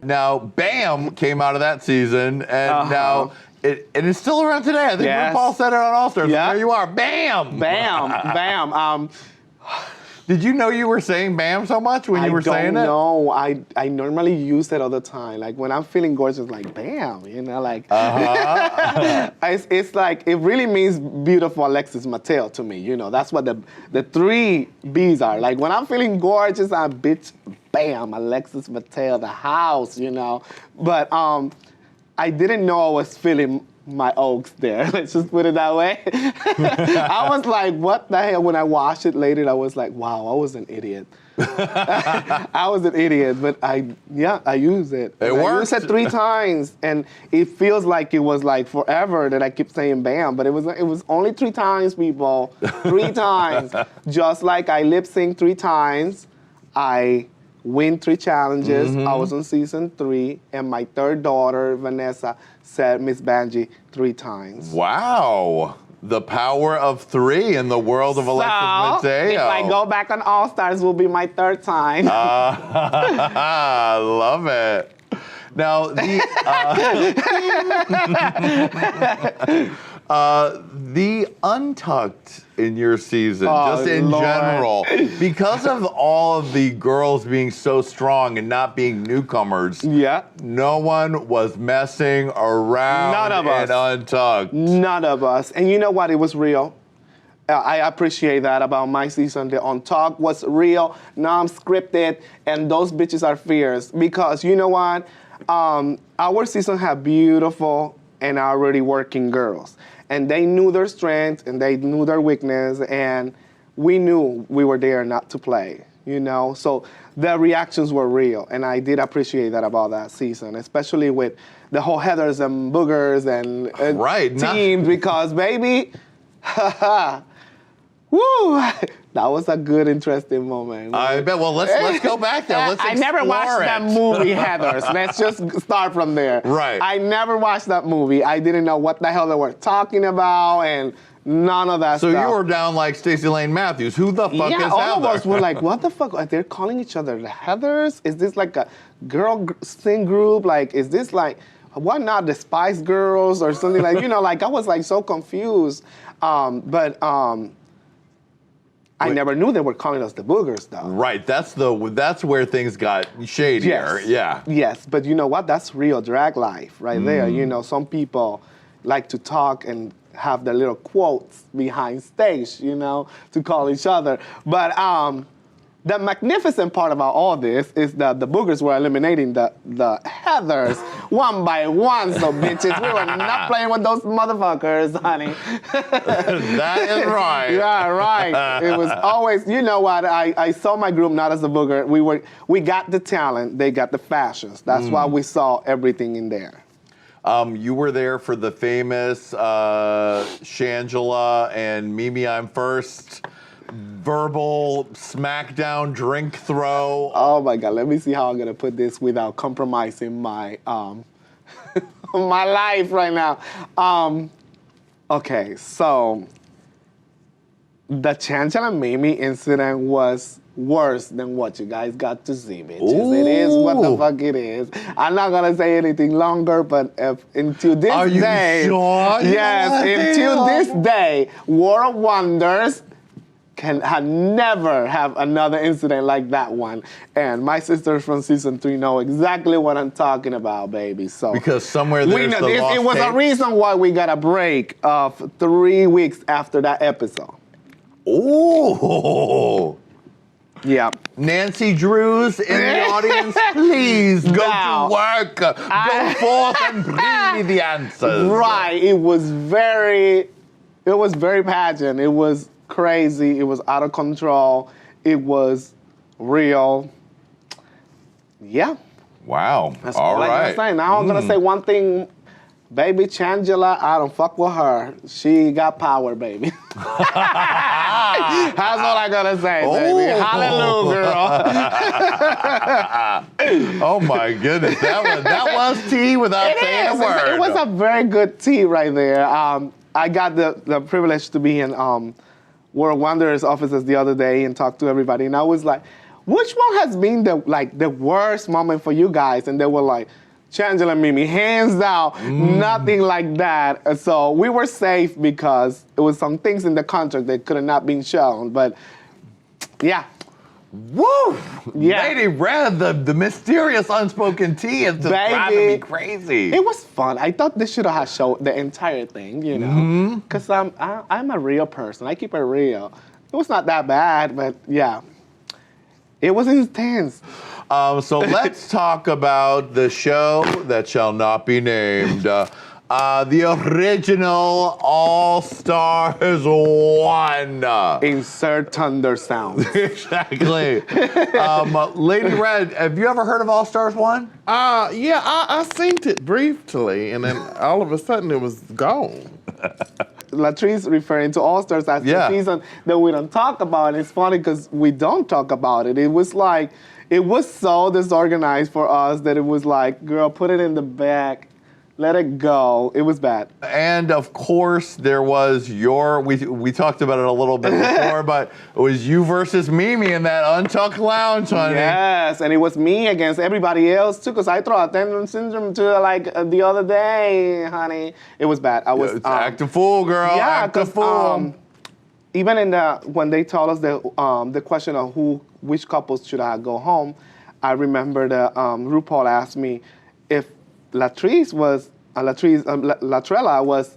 Now, Bam came out of that season, and now it is still around today. I think RuPaul said it on All Stars. Yeah. There you are, Bam! Bam. Did you know you were saying Bam so much when you were saying it? No, I normally use it all the time. Like when I'm feeling gorgeous, like Bam, you know, like. It's like, it really means beautiful ALEXIS MATEO to me, you know. That's what the 3 B's are. Like when I'm feeling gorgeous, I'm bitch, Bam, ALEXIS MATEO, the house, you know. But I didn't know I was feeling my oaks there. Let's just put it that way. I was like, what the hell? When I watched it later, I was like, wow, I was an idiot. I was an idiot, but I use it. It worked. I used it 3 times, and it feels like it was like forever that I keep saying Bam, but it was only 3 times, people. 3 times. Just like I lip sync 3 times, I win 3 challenges. I was on season 3, and my 3rd daughter, Vanessa, said Miss Vanjie 3 times. Wow. The power of 3 in the world of ALEXIS Mateo. If I go back on All Stars, will be my 3rd time. I love it. Now, the Untucked in your season, just in general, because of all of the girls being so strong and not being newcomers, no one was messing around in Untucked. None of us. And you know what? It was real. I appreciate that about my season. The Untucked was real, non-scripted, and those bitches are fierce. Because you know what? Our season had beautiful and already working girls. And they knew their strengths and they knew their weakness, and we knew we were there not to play, you know? So the reactions were real, and I did appreciate that about that season, especially with the whole heathers and boogers and teams, because baby, woo, that was a good, interesting moment. I bet. Well, let's go back there. Let's explore I never watched that movie, Heathers. Let's just start from there. Right. I never watched that movie. I didn't know what the hell they were talking about, and none of that stuff. So you were down like Stacey Lane Matthews. Who the fuck is Heather? All of us were like, what the fuck? They're calling each other the Heathers? Is this like a girl sing group? Like, is this like, what not, the Spice Girls or something like, you know, like I was like so confused. I never knew they were calling us the boogers, though. Right, that's where things got shadier. Yes. Yes, but you know what? That's real drag life right there. You know, some people like to talk and have their little quotes behind stage, you know, to call each other. But the magnificent part about all this is that the boogers were eliminating the Heathers one by one, so bitches, we were not playing with those motherfuckers, honey. That is right. Yeah, right. It was always, you know what, I saw my group not as a booger. We got the talent, they got the fashions. That's why we saw everything in there. You were there for the famous Shangela and Mimi I'm First verbal smackdown drink throw. Oh my God, let me see how I'm gonna put this without compromising my my life right now. Okay, so the Shangela and Mimi incident was worse than what you guys got to see, bitches. Ooh. It is what the fuck it is. I'm not gonna say anything longer, but until this Are you day, sure? yes, until this day, World of Wonders can never have another incident like that one. And my sisters from season 3 know exactly what I'm talking about, baby. So because somewhere there's the lost it was tape. a reason why we got a break of 3 weeks after that episode. Ooh. Yeah. Nancy Drews in the audience, please go to work. Go forth and bring me the answers. Right. It was very pageant. It was crazy. It was out of control. It was real. Yeah. Wow. That's all right. I'm gonna say. Now I'm gonna say one thing. Baby Shangela, I don't fuck with her. She got power, baby. That's all I gotta say, baby. Hallelujah, girl. Oh my goodness, that was tea without saying a word. It was a very good tea right there. I got the privilege to be in World Wonders offices the other day and talk to everybody, and I was like, which one has been the worst moment for you guys? And they were like, Shangela and Mimi, hands down, nothing like that. So we were safe because it was some things in the contract that could have not been shown. But yeah. Woo! Yeah. Lady Red, the mysterious unspoken tea is just driving me crazy. It was fun. I thought they should have showed the entire thing, you know, because I'm a real person. I keep it real. It was not that bad, but yeah, it was intense. So let's talk about the show that shall not be named. The original All-Stars 1. Insert thunder sound. Exactly. Lady Red, have you ever heard of All-Stars 1? Yeah, I seen it briefly, and then all of a sudden it was gone. Latrice referring to All-Stars as the season that we don't talk about. It's funny because we don't talk about it. It was like, it was so disorganized for us that it was like, girl, put it in the back. Let it go. It was bad. And of course, there was we talked about it a little bit before, but it was you versus Mimi in that Untucked lounge, honey. Yes, and it was me against everybody else too, because I thought attendance syndrome to the other day, honey. It was bad. I was act a fool, girl. Yeah, act a fool. Even in when they told us the question of which couples should I go home, I remember the RuPaul asked me if Latrella was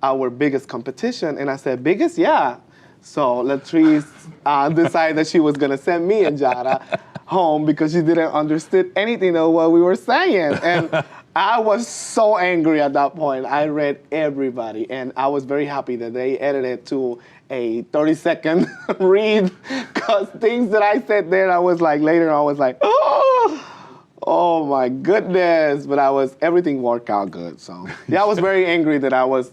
our biggest competition, and I said, biggest? Yeah. So Latrice decided that she was gonna send me and Jada home because she didn't understand anything of what we were saying. And I was so angry at that point. I read everybody, and I was very happy that they edited to a 30-second read, because things that I said there, I was like, later on, I was like, oh my goodness. But everything worked out good. So yeah, I was very angry that I was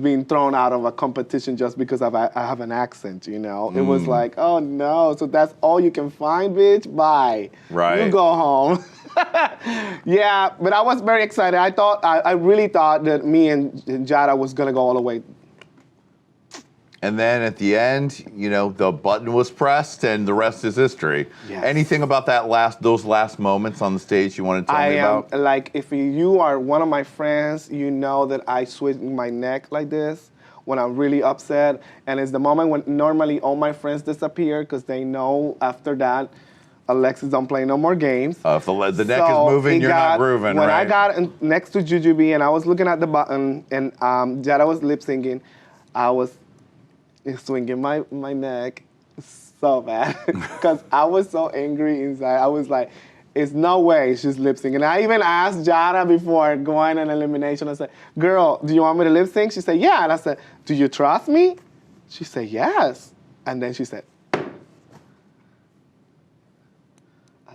being thrown out of a competition just because I have an accent, you know? It was like, oh no, so that's all you can find, bitch? Bye. Right. You go home. Yeah, but I was very excited. I really thought that me and Jada was gonna go all the way. And then at the end, you know, the button was pressed and the rest is history. Yes. Anything about those last moments on the stage you want to tell me about? Like, if you are one of my friends, you know that I switch my neck like this when I'm really upset. And it's the moment when normally all my friends disappear because they know after that, Alexis don't play no more games. If the neck is moving, you're not grooving, when right? I got next to Jujubee and I was looking at the button and Jada was lip syncing, I was swinging my neck so bad because I was so angry inside. I was like, it's no way she's lip syncing. And I even asked Jada before going on elimination. I said, girl, do you want me to lip sync? She said, yeah. And I said, do you trust me? She said, yes. And then she said, I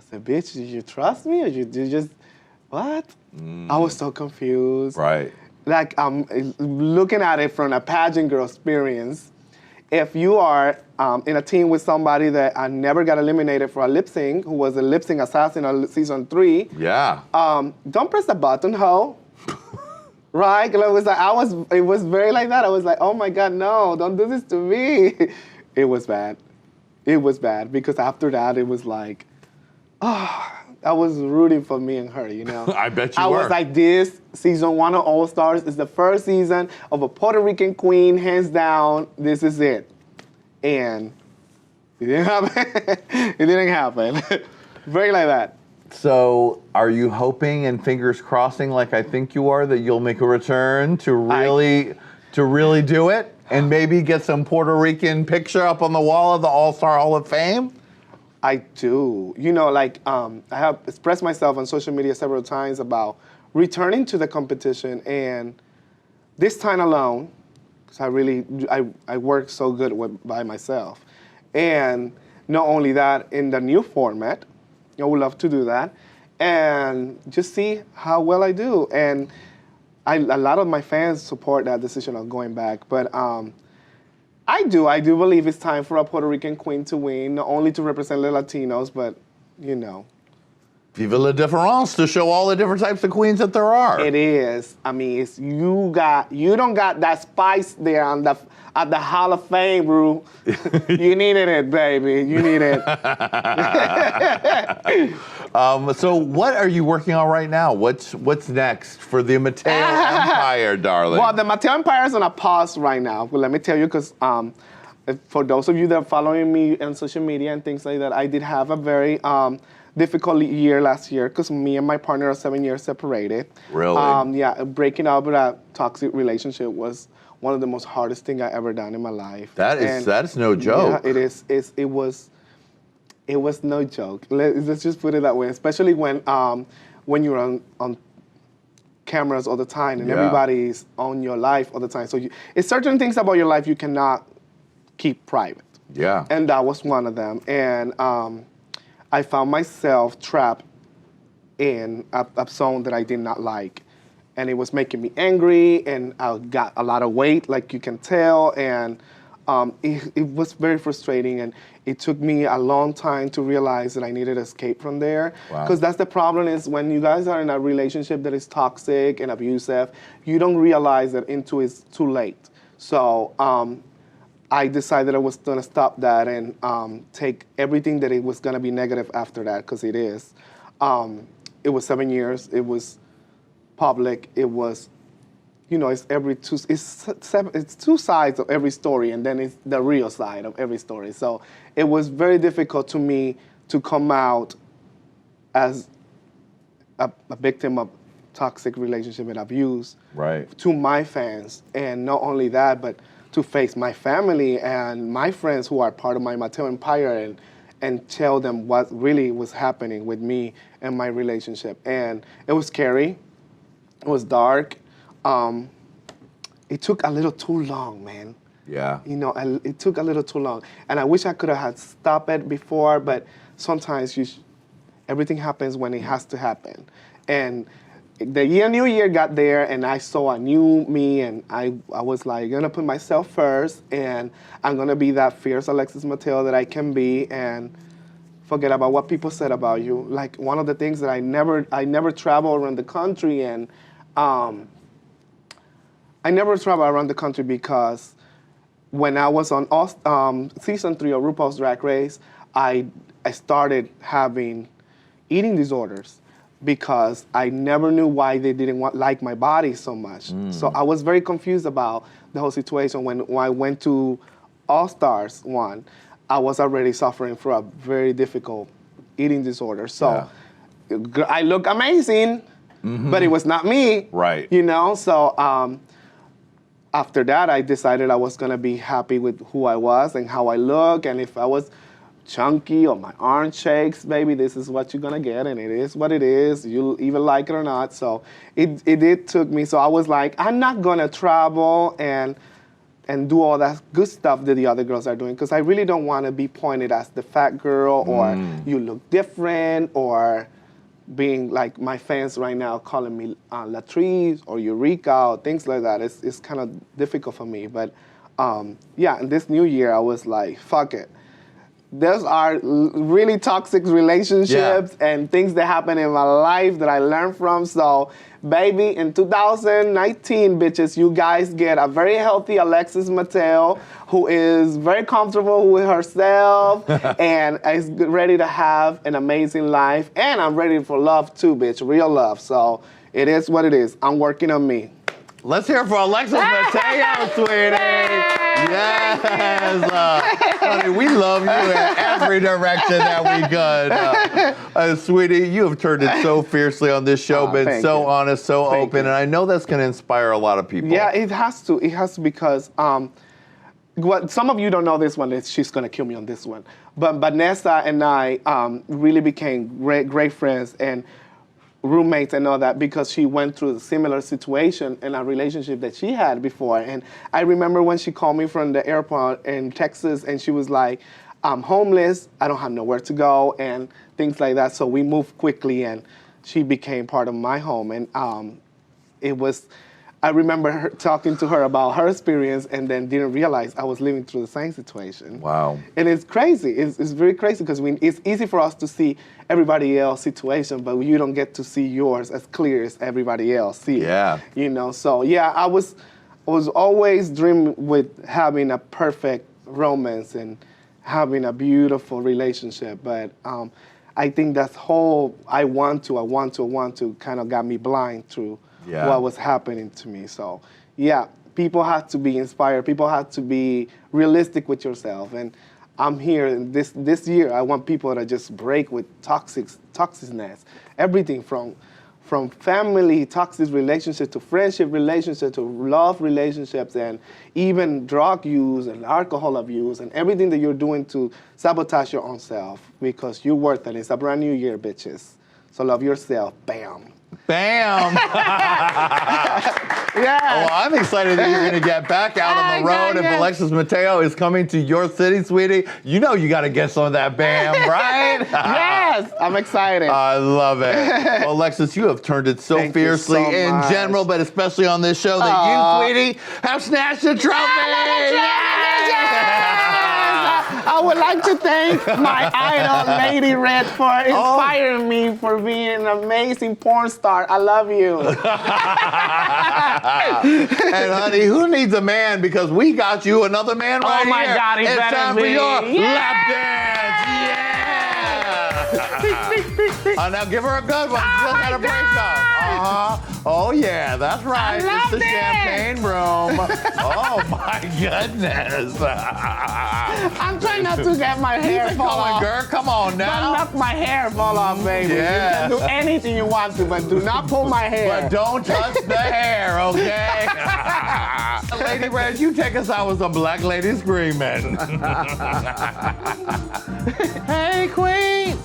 said, bitch, do you trust me or you just, what? I was so confused. Right. Like, I'm looking at it from a pageant girl experience. If you are in a team with somebody that I never got eliminated for a lip sync, who was a lip sync assassin on season 3, yeah, don't press the button, ho. Right? It was very like that. I was like, oh my God, no, don't do this to me. It was bad. It was bad because after that, it was like, I was rooting for me and her, you know? I bet you were. I was like, this season 1 of All Stars is the first season of a Puerto Rican queen, hands down. This is it. And it didn't happen. It didn't happen. Very like that. So are you hoping and fingers crossing, like I think you are, that you'll make a return to really do it and maybe get some Puerto Rican picture up on the wall of the All-Star Hall of Fame? I do. You know, like, I have expressed myself on social media several times about returning to the competition, and this time alone, because I work so good by myself. And not only that, in the new format, I would love to do that, and just see how well I do. And a lot of my fans support that decision of going back, but I do believe it's time for a Puerto Rican queen to win, not only to represent the Latinos, but, you know, Vive la différence to show all the different types of queens that there are. It is. I mean, it's you don't got that spice there at the Hall of Fame, Ru. You needed it, baby. You need it. So what are you working on right now? What's next for the Mattel Empire, darling? Well, the Mattel Empire is on a pause right now. But let me tell you, because for those of you that are following me on social media and things like that, I did have a very difficult year last year because me and my partner are 7 years separated. Really? Yeah, breaking up with a toxic relationship was one of the most hardest things I ever done in my life. That's no joke. Yeah, it is. It was no joke. Let's just put it that way. Especially when you're on cameras all the time and everybody's on your life all the time. So it's certain things about your life you cannot keep private. Yeah. And that was one of them. And I found myself trapped in a zone that I did not like. And it was making me angry, and I got a lot of weight, like you can tell, and it was very frustrating, and it took me a long time to realize that I needed to escape from there. Because that's the problem is when you guys are in a relationship that is toxic and abusive, you don't realize that into it's too late. So I decided I was gonna stop that and take everything that it was gonna be negative after that, because it is. It was 7 years, it was public, it was, it's two sides of every story, and then it's the real side of every story. So it was very difficult to me to come out as a victim of toxic relationship and abuse to my fans. And not only that, but to face my family and my friends who are part of my Mattel Empire and tell them what really was happening with me and my relationship. And it was scary. It was dark. It took a little too long, man. Yeah. It took a little too long. And I wish I could have had stopped it before, but sometimes everything happens when it has to happen. And the new year got there, and I saw a new me, and I was like, gonna put myself first, and I'm gonna be that fierce Alexis Mateo that I can be, and forget about what people said about you. Like, one of the things that I never travel around the country, and I never travel around the country because when I was on season 3 of RuPaul's Drag Race, I started having eating disorders because I never knew why they didn't like my body so much. So I was very confused about the whole situation. When I went to All Stars 1, I was already suffering from a very difficult eating disorder. So I look amazing, but it was not me. Right. So after that, I decided I was gonna be happy with who I was and how I look, and if I was chunky or my arm shakes, baby, this is what you're gonna get, and it is what it is. You'll either like it or not. So it took me. So I was like, I'm not gonna travel and do all that good stuff that the other girls are doing, because I really don't want to be pointed as the fat girl or you look different, or being like my fans right now calling me Latrice or Eureka or things like that. It's kind of difficult for me. But yeah, in this new year, I was like, fuck it. Those are really toxic relationships and things that happen in my life that I learned from. So, baby, in 2019, bitches, you guys get a very healthy Alexis Mateo who is very comfortable with herself and is ready to have an amazing life. And I'm ready for love too, bitch, real love. So it is what it is. I'm working on me. Let's hear it for Alexis Mateo, sweetie. Yes. Honey, we love you in every direction that we could. Sweetie, you have turned it so fiercely on this show, been so honest, so open, and I know that's going to inspire a lot of people. Yeah, it has to. It has to, because some of you don't know this one. She's going to kill me on this one. But Vanessa and I really became great friends and roommates and all that, because she went through a similar situation in a relationship that she had before. And I remember when she called me from the airport in Texas, and she was like, I'm homeless, I don't have nowhere to go, and things like that. So we moved quickly, and she became part of my home. And it was I remember her talking to her about her experience and then didn't realize I was living through the same situation. Wow. And it's crazy. It's very crazy because it's easy for us to see everybody else's situation, but you don't get to see yours as clear as everybody else sees. Yeah. You know, so yeah, I was always dreaming with having a perfect romance and having a beautiful relationship, but I think that's whole I want to kind of got me blind to what was happening to me. So yeah, people have to be inspired. People have to be realistic with yourself. And I'm here, and this year I want people to just break with toxicness. Everything from family, toxic relationship, to friendship relationship, to love relationships, and even drug use and alcohol abuse, and everything that you're doing to sabotage your own self, because you're worth it. It's a brand new year, bitches. So love yourself. Bam. Bam! Yeah. Well, I'm excited that you're going to get back out on the road. If Alexis Mateo is coming to your city, sweetie, you know you got to get some of that bam, right? Yes, I'm excited. I love it. Well, Alexis, you have turned it so fiercely in general, but especially on this show that you, sweetie, have snatched a trophy. I would like to thank my idol, Lady Red, for inspiring me for being an amazing porn star. I love you. And honey, who needs a man? Because we got you another man right here. Oh my God, it's time for your lap dance. Yeah. Now give her a good one. She just had a breakup. Oh yeah, that's right. It's the champagne room. Oh my goodness. I'm trying not to get my hair fall off. Girl, come on now. Don't let my hair fall off, baby. Yeah. You can do anything you want to, but do not pull my hair. But don't touch the hair, okay? Lady Red, you take us out with some black lady screaming. Hey, Queen.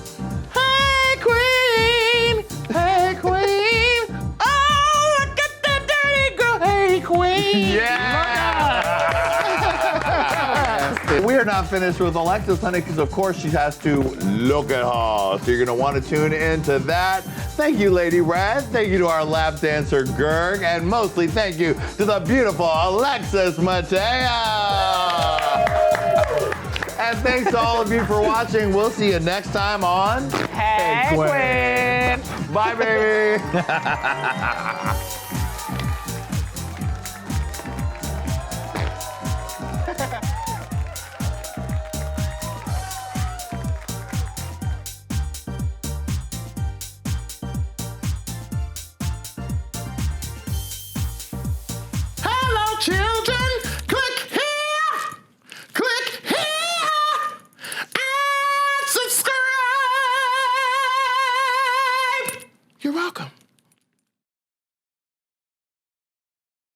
Hey, Queen. Hey, Queen. Oh, look at that dirty girl. Hey, Queen. Yeah. We are not finished with Alexis, honey, because of course she has to look at her. So you're going to want to tune into that. Thank you, Lady Red. Thank you to our lap dancer, Gerg. And mostly thank you to the beautiful Alexis Mateo. And thanks to all of you for watching. We'll see you next time on Hey Qween. Bye, baby. Hello, children.